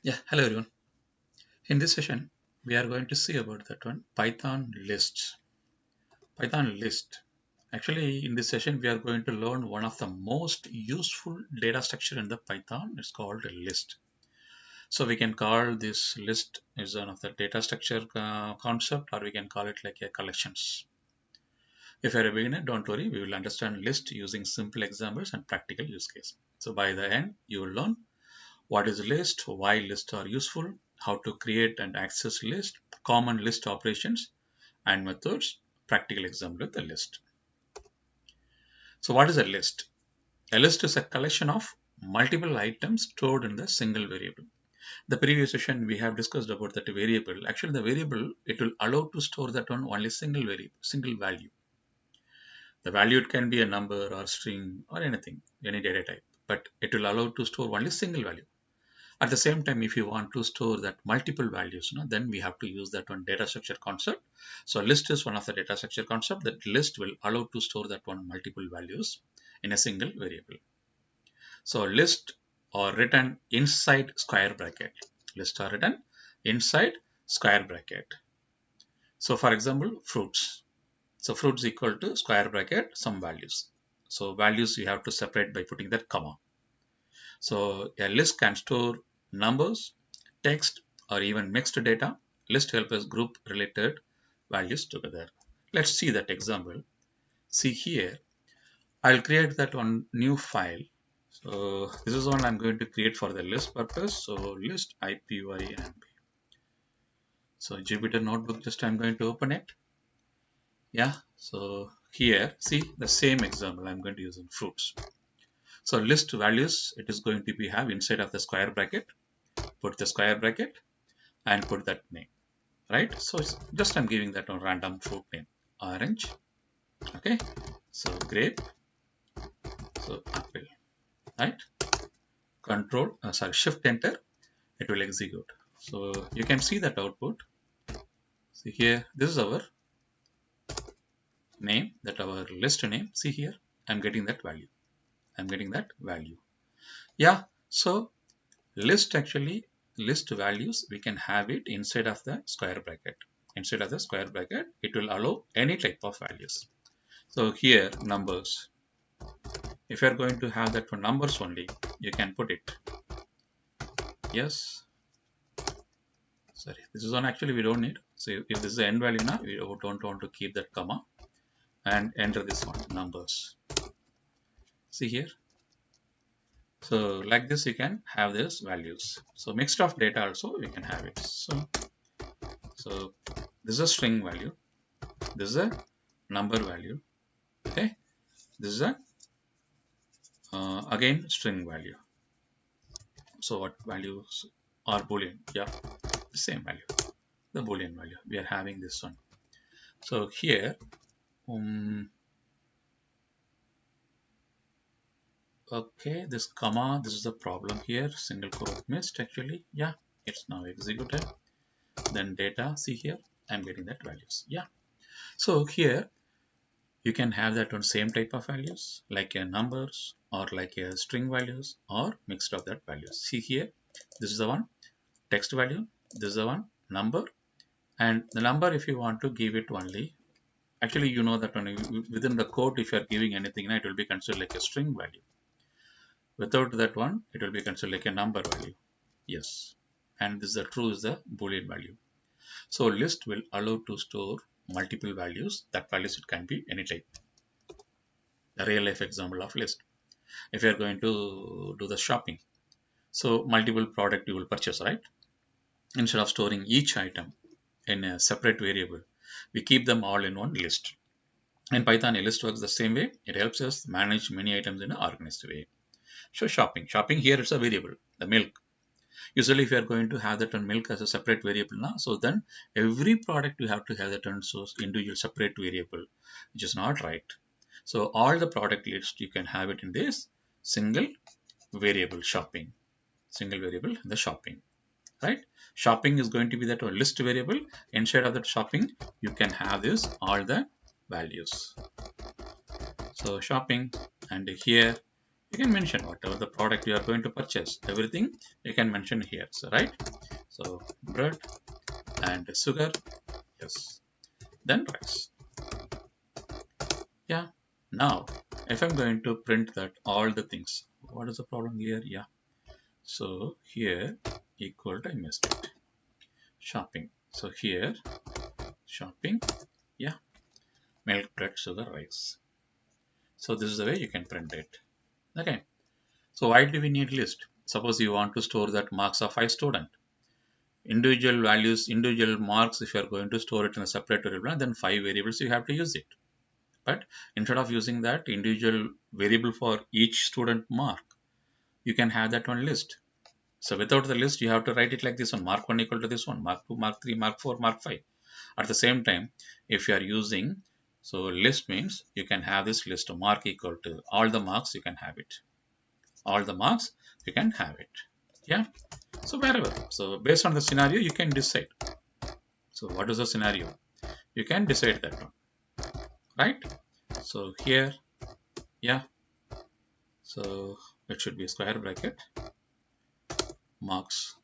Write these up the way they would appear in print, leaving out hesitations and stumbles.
Yeah, hello everyone. In this session, we are going to see about that one Python lists. Python list. Actually, in this session, we are going to learn one of the most useful data structure in the Python. It's called a list. So we can call this list as one of the data structure concept, or we can call it like a collections. If you're a beginner, don't worry. We will understand list using simple examples and practical use case. So by the end, you will learn what is a list, why lists are useful, how to create and access list, common list operations and methods, practical example of the list. So what is a list? A list is a collection of multiple items stored in the single variable. The previous session we have discussed about that variable. Actually the variable, it will allow to store that on only single variable, single value. The value, it can be a number or string or anything, any data type, but it will allow to store only single value. At the same time, if you want to store that multiple values, then we have to use that one data structure concept. So list is one of the data structure concept. That list will allow to store that one multiple values in a single variable. So list are written inside square bracket. List are written inside square bracket. So for example, fruits. So fruits equal to square bracket some values. So values you have to separate by putting that comma. So a list can store numbers, text, or even mixed data. List helps us group related values together. Let's see that example. See here, I'll create that one new file. So this is one I'm going to create for the list purpose. So list IPYNB. So Jupyter notebook, just I'm going to open it. Yeah, so here, see the same example I'm going to use in fruits. So list values, it is going to be have inside of the square bracket. Put the square bracket and put that name, right? So it's just I'm giving that a random fruit name, orange. Okay, so grape, so apple, right? Control, sorry, shift enter, it will execute. So you can see that output. See here, this is our name, that our list name. See here, I'm getting that value. I'm getting that value. Yeah, so list, actually list values, we can have it inside of the square bracket. Inside of the square bracket, it will allow any type of values. So here numbers, if you are going to have that for numbers only, you can put it. Yes, sorry, this is one actually we don't need. So if this is the end value now, we don't want to keep that comma and enter this one numbers. See here. So like this, you can have these values. So mixed of data also we can have it. So this is a string value. This is a number value. Okay. This is a again string value. So what values are boolean? Yeah, the same value, the boolean value. We are having this one. So here, okay, this comma, this is the problem here. Single quote missed actually. Yeah, it's now executed. Then data, see here, I'm getting that values. Yeah. So here you can have that on same type of values like a numbers or like a string values or mixed of that values. See here, this is the one text value. This is the one number, and the number, if you want to give it only, actually you know that only within the code, if you are giving anything, it will be considered like a string value. Without that one, it will be considered like a number value. Yes, and this is the true is the boolean value. So list will allow to store multiple values. That values, it can be any type. A real life example of list. If you are going to do the shopping, so multiple product you will purchase, right? Instead of storing each item in a separate variable, we keep them all in one list. In Python, a list works the same way. It helps us manage many items in an organized way. So shopping here, it's a variable, the milk. Usually if you are going to have that on milk as a separate variable now, so then every product you have to have that on source individual separate variable, which is not right. So all the product list, you can have it in this single variable shopping, single variable the shopping, right? Shopping is going to be that list variable. Inside of that shopping, you can have this all the values. So shopping, and here You can mention whatever the product you are going to purchase. Everything you can mention here. So right. So bread and sugar. Yes. Then rice. Yeah. Now, if I'm going to print that all the things, what is the problem here? Yeah. So here equal to I missed it. Shopping. So here shopping. Yeah. Milk, bread, sugar, rice. So this is the way you can print it. Okay. So why do we need list? Suppose you want to store that marks of 5 student. Individual values, individual marks, if you are going to store it in a separate variable, then 5 variables you have to use it. But instead of using that individual variable for each student mark, you can have that one list. So without the list, you have to write it like this one, mark 1 equal to this one, mark 2, mark 3, mark 4, mark 5. At the same time, if you are using, so list means you can have this list of mark equal to all the marks, you can have it. All the marks, you can have it. Yeah. So wherever. So based on the scenario, you can decide. So what is the scenario? You can decide that one. Right? So here, yeah. So it should be square bracket. Marks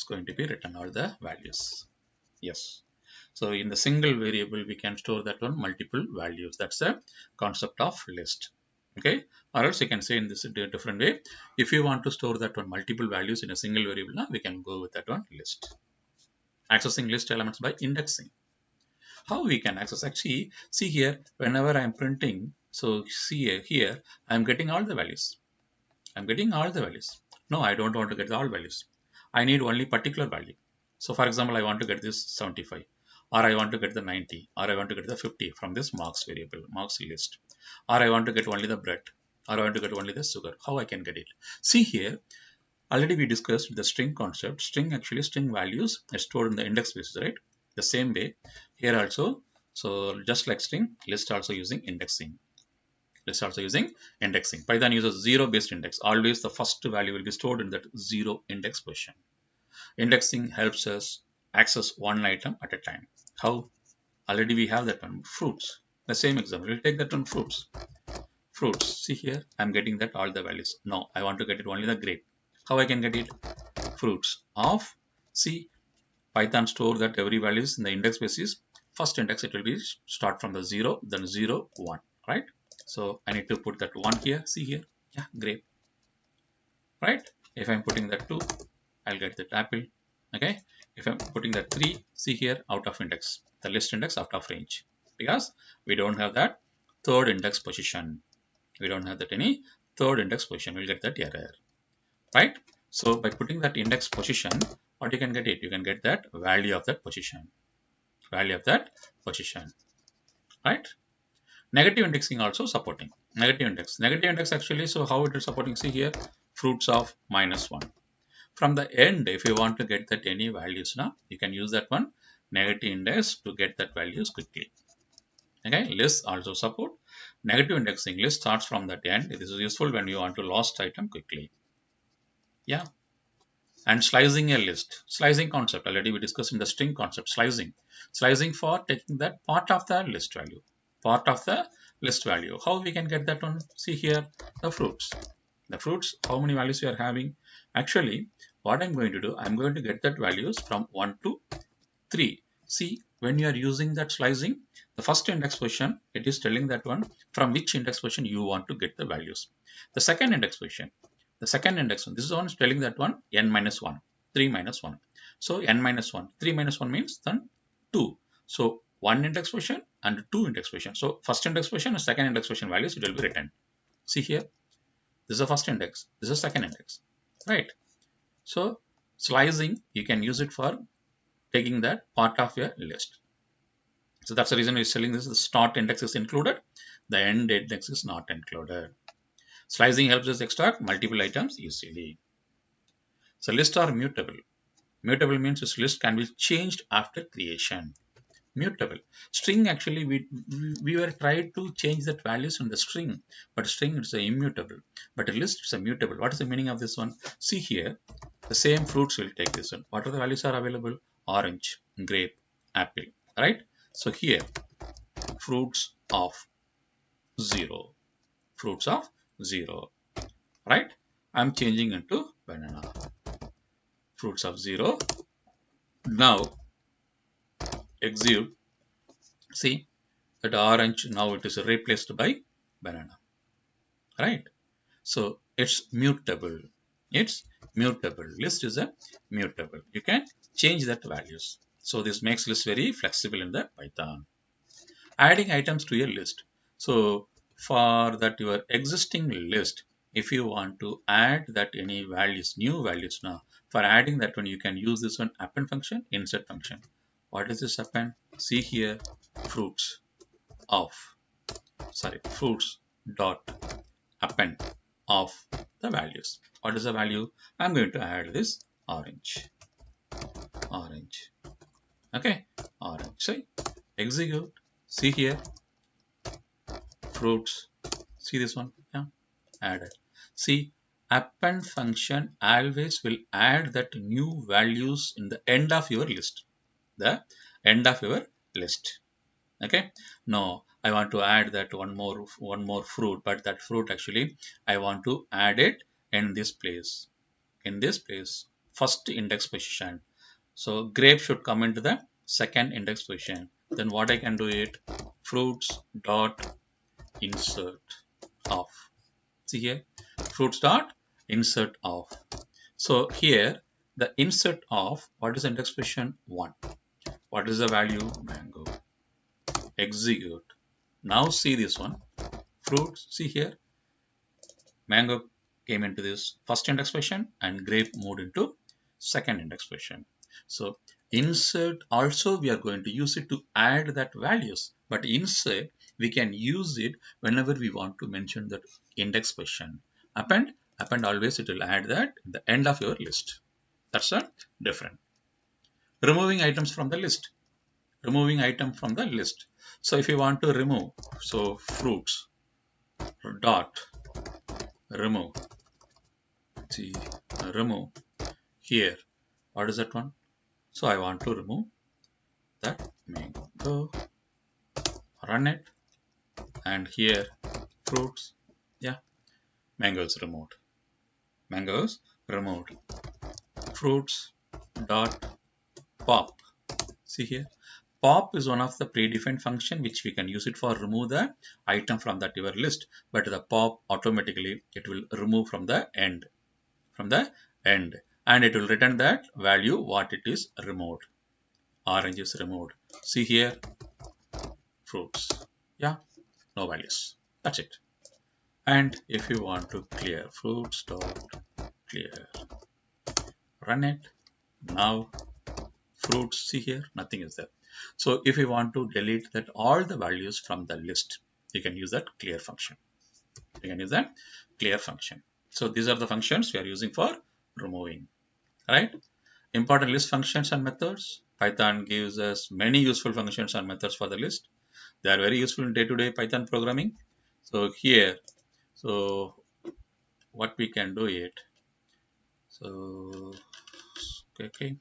going to be written all the values. Yes. So in the single variable, we can store that one multiple values. That's the concept of list. Okay. Or else you can say in this different way. If you want to store that one multiple values in a single variable, now we can go with that one list. Accessing list elements by indexing. How we can access? Actually, see here, whenever I'm printing, so see here, I'm getting all the values. I'm getting all the values. No, I don't want to get all values. I need only particular value. So for example, I want to get this 75, or I want to get the 90, or I want to get the 50 from this marks variable, marks list, or I want to get only the bread, or I want to get only the sugar. How I can get it? See here, already we discussed the string concept. String values are stored in the index basis, right? The same way here also. So just like string, list also using indexing. List also using indexing. Python uses zero based index. Always the first value will be stored in that zero index position. Indexing helps us access one item at a time. How? Already we have that one. Fruits. The same example. We'll take that one fruits. Fruits. See here, I'm getting that all the values. No, I want to get it only the grape. How I can get it? Fruits of, see, Python store that every values in the index basis. First index it will be start from the 0, then 0, 1, right? So I need to put that 1 here. See here, yeah, grape, right? If I'm putting that 2, I'll get that apple. Okay. If I'm putting that 3, see here, out of index, the list index out of range, because we don't have that third index position. We don't have that any third index position. We'll get that error, right? So by putting that index position, what you can get it? You can get that value of that position. Value of that position, right? Negative indexing also supporting. Negative index. Negative index actually, so how it is supporting? See here, fruits of -1. From the end, if you want to get that any values now, you can use that one negative index to get that values quickly. Okay, list also support. Negative indexing list starts from that end. This is useful when you want to lost item quickly. Yeah. And slicing a list. Slicing concept. Already we discussed in the string concept. Slicing. Slicing for taking that part of the list value. Part of the list value. How we can get that one? See here, the fruits. The fruits, how many values you are having? Actually, what I'm going to do, I'm going to get that values from 1 to 3. See, when you are using that slicing, the first index position, it is telling that one from which index position you want to get the values. The second index position, the second index one, this one is telling that one n minus 1, 3 minus 1. So n minus 1, 3 minus 1 means then 2. So one index position and two index position. So first index position and second index position values, it will be written. See here, this is the first index, this is the second index, right? So slicing, you can use it for taking that part of your list. So that's the reason we're telling this. The start index is included, the end index is not included. Slicing helps us extract multiple items easily. So lists are mutable. Mutable means this list can be changed after creation. Mutable. String actually we were trying to change that values in the string, but string is a immutable. But a list is a mutable. What is the meaning of this one? See here, the same fruits will take this one. What are the values are available? Orange, grape, apple, right? So here, fruits of 0. fruits of 0, right? I'm changing into banana. Fruits of 0. Now execute. See that orange now it is replaced by banana, right? So it's mutable. It's mutable. List is a mutable. You can change that values. So this makes list very flexible in the Python. Adding items to a list. So for that your existing list, if you want to add that any values, new values now, for adding that one you can use this one append function, insert function. What is this append? See here, fruits of, sorry, fruits dot append of the values. What is the value? I'm going to add this orange. Orange. Okay, orange. So execute. See here, fruits. See this one? Yeah, added. See, append function always will add that new values in the end of your list. The end of your list. Okay. Now I want to add that one more fruit, but that fruit actually I want to add it in this place. In this place, first index position. So grape should come into the second index position. Then what I can do it, fruits dot insert of. See here, fruits dot insert of. So here the insert of, what is index position 1? What is the value? Mango. Execute. Now see this one, fruits. See here, mango came into this first index position and grape moved into second index position. So insert also we are going to use it to add that values, but insert we can use it whenever we want to mention that index position. Append always it will add that at the end of your list. That's a different. Removing items from the list. Removing item from the list. So if you want to remove, so fruits dot remove. See, remove here. What is that one? So I want to remove that mango. Run it, and here fruits. Yeah, mangoes removed. Mangoes removed. Fruits dot pop. See here, pop is one of the predefined function which we can use it for remove the item from that your list, but the pop automatically it will remove from the end, and it will return that value what it is removed. Orange is removed. See here, fruits. Yeah, no values. That's it. And if you want to clear, fruits dot clear, run it. Now fruits, see here, nothing is there. So if you want to delete that all the values from the list, you can use that clear function. You can use that clear function. So these are the functions we are using for removing, right? Important list functions and methods. Python gives us many useful functions and methods for the list. They are very useful in day-to-day Python programming. So here, so what we can do it. So okay,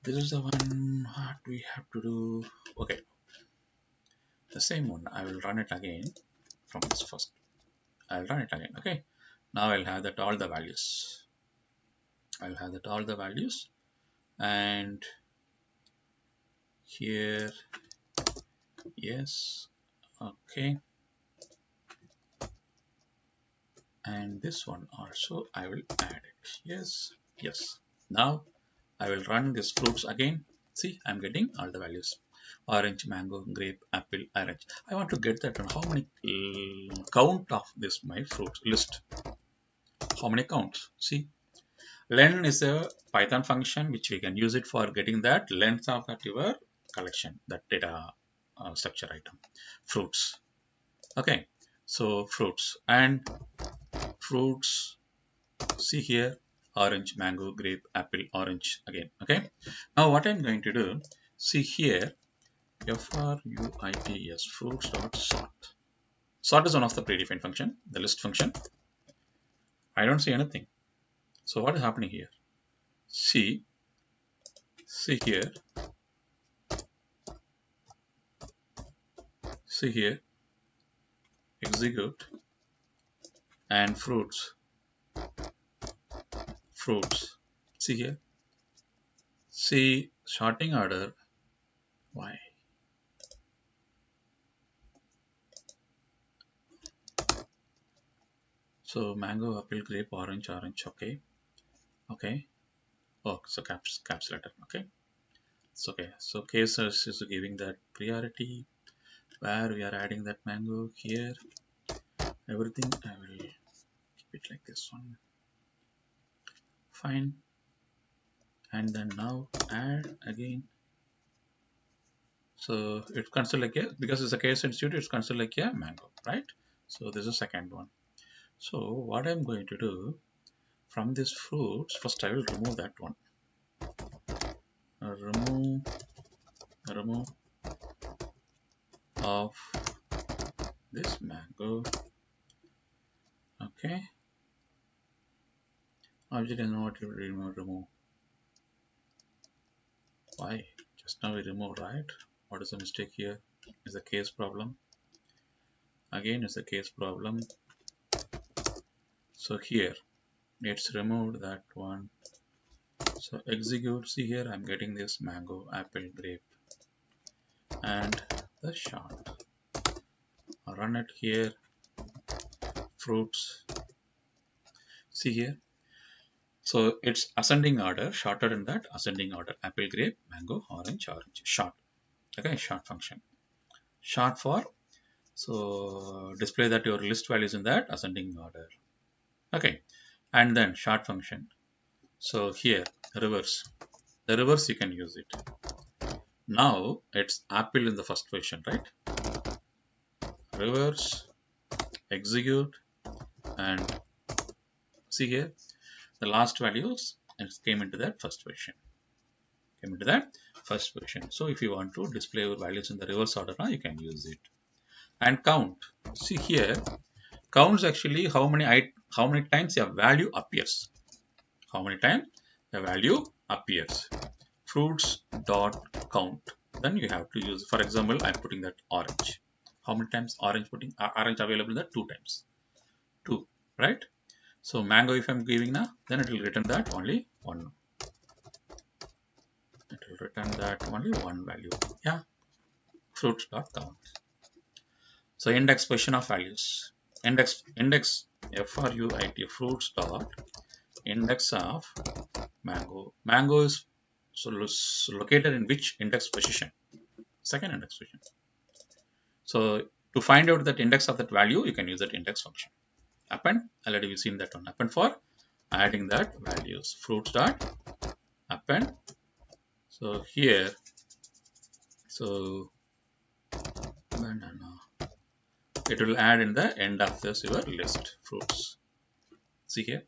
this is the one. What we have to do? Okay, the same one. I will run it again from this first. I'll run it again. Okay, now I'll have that all the values. I'll have that all the values, and here, yes, okay, and this one also I will add it. Yes, yes. Now I will run these fruits again. See, I'm getting all the values. Orange, mango, grape, apple, orange. I want to get that one. How many count of this my fruits list? How many counts? See, len is a Python function which we can use it for getting that length of that your collection, that data structure item, fruits. Okay, so fruits and fruits. See here, orange, mango, grape, apple, orange again. Okay, now what I'm going to do, see here, fruits fruits dot sort. Sort is one of the predefined function, the list function. I don't see anything. So what is happening here? See here, see here, execute, and fruits. See here. See sorting order. Why? So mango, apple, grape, orange, orange. Okay. Okay. Oh, so caps letter. Okay. So okay. So case is giving that priority where we are adding that mango here. Everything I will keep it like this one. Fine. And then now add again. So it's considered like a, because it's a case sensitive, it's considered like a mango, right? So this is the second one. So what I'm going to do from these fruits, first I will remove that one. Remove of this mango. Okay. Object is not to remove. Why? Just now we removed, right? What is the mistake here? Is the case problem? Again, it's a case problem. So here, it's removed that one. So execute. See here, I'm getting this mango, apple, grape, and the short. Run it here. Fruits. See here. So it's ascending order, shorter in that ascending order. Apple, grape, mango, orange, orange. Short. Okay, short function. Short for, so display that your list values in that ascending order. Okay, and then short function. So here reverse. The reverse you can use it. Now it's apple in the first position, right? Reverse, execute, and see here the last values it came into that first position. So if you want to display your values in the reverse order now, you can use it. And count. See here, counts actually how many times a value appears. How many times a value appears. Fruits dot count. Then you have to use, for example, I'm putting that orange. How many times orange orange available there? 2 times. 2, right? So mango if I'm giving now, then it will return that only 1. It will return that only 1 value. Yeah. Fruits dot count. So index position of values. Index fruits dot index of mango. Mango is located in which index position? Second index position. So to find out that index of that value, you can use that index function. Append, already we've seen that one. Append for adding that values. Fruits dot append. So here, so banana. It will add in the end of this your list fruits. See here.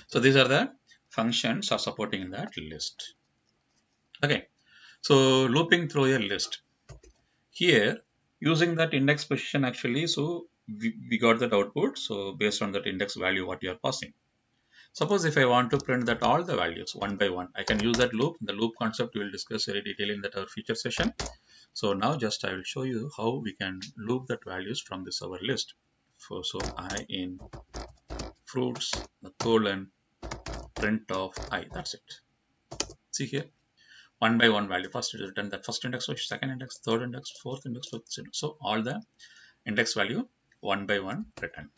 So these are the functions are supporting in that list. Okay. So looping through a list. Here using that index position actually, so we got that output. So based on that index value what you are passing. Suppose if I want to print that all the values one by one, I can use that loop. The loop concept we will discuss very detail in that our future session. So now just I will show you how we can loop that values from this our list. So I in fruits, the colon, print of I. That's it. See here, one by one value. First it is written that first index, second index, third index, fourth index, fifth index. So all the index value one by one written.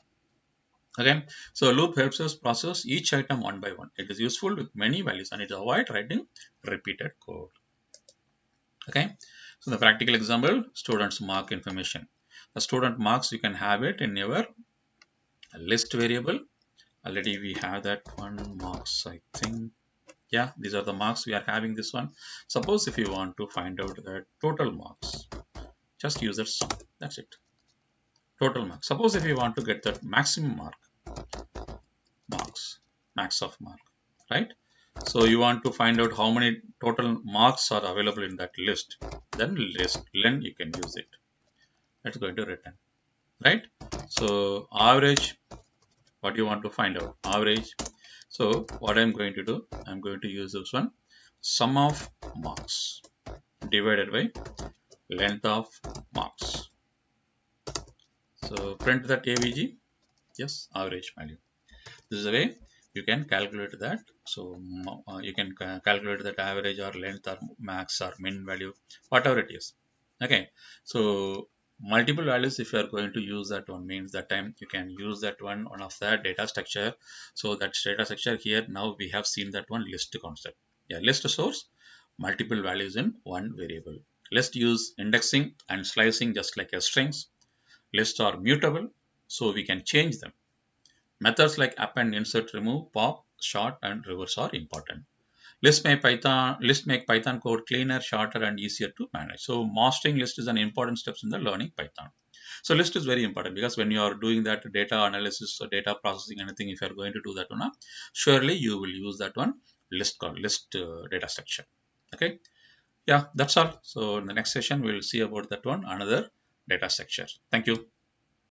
Okay, so loop helps us process each item one by one. It is useful with many values and it avoids writing repeated code. Okay, so the practical example, students mark information. The student marks, you can have it in your list variable. Already we have that one marks, I think. Yeah, these are the marks we are having this one. Suppose if you want to find out the total marks, just use that sum. That's it. Total marks. Suppose if you want to get that maximum max of mark, right? So you want to find out how many total marks are available in that list. Then len you can use it. That's going to return, right? So average, what you want to find out? Average. So what I'm going to do, I'm going to use this one, sum of marks divided by length of marks. So print that AVG, yes, average value. This is the way you can calculate that. So you can calculate that average or length or max or min value, whatever it is. Okay, so multiple values, if you are going to use that one, means that time you can use that one of the data structure. So that data structure here, now we have seen that one list concept. Yeah, list source, multiple values in one variable. List use indexing and slicing just like a strings. Lists are mutable, so we can change them. Methods like append, insert, remove, pop, sort, and reverse are important. List make Python code cleaner, shorter, and easier to manage. So mastering list is an important steps in the learning Python. So list is very important because when you are doing that data analysis or data processing, anything, if you are going to do that one, surely you will use that one list data structure. Okay, yeah, that's all. So in the next session, we'll see about that one, another data structure. Thank you.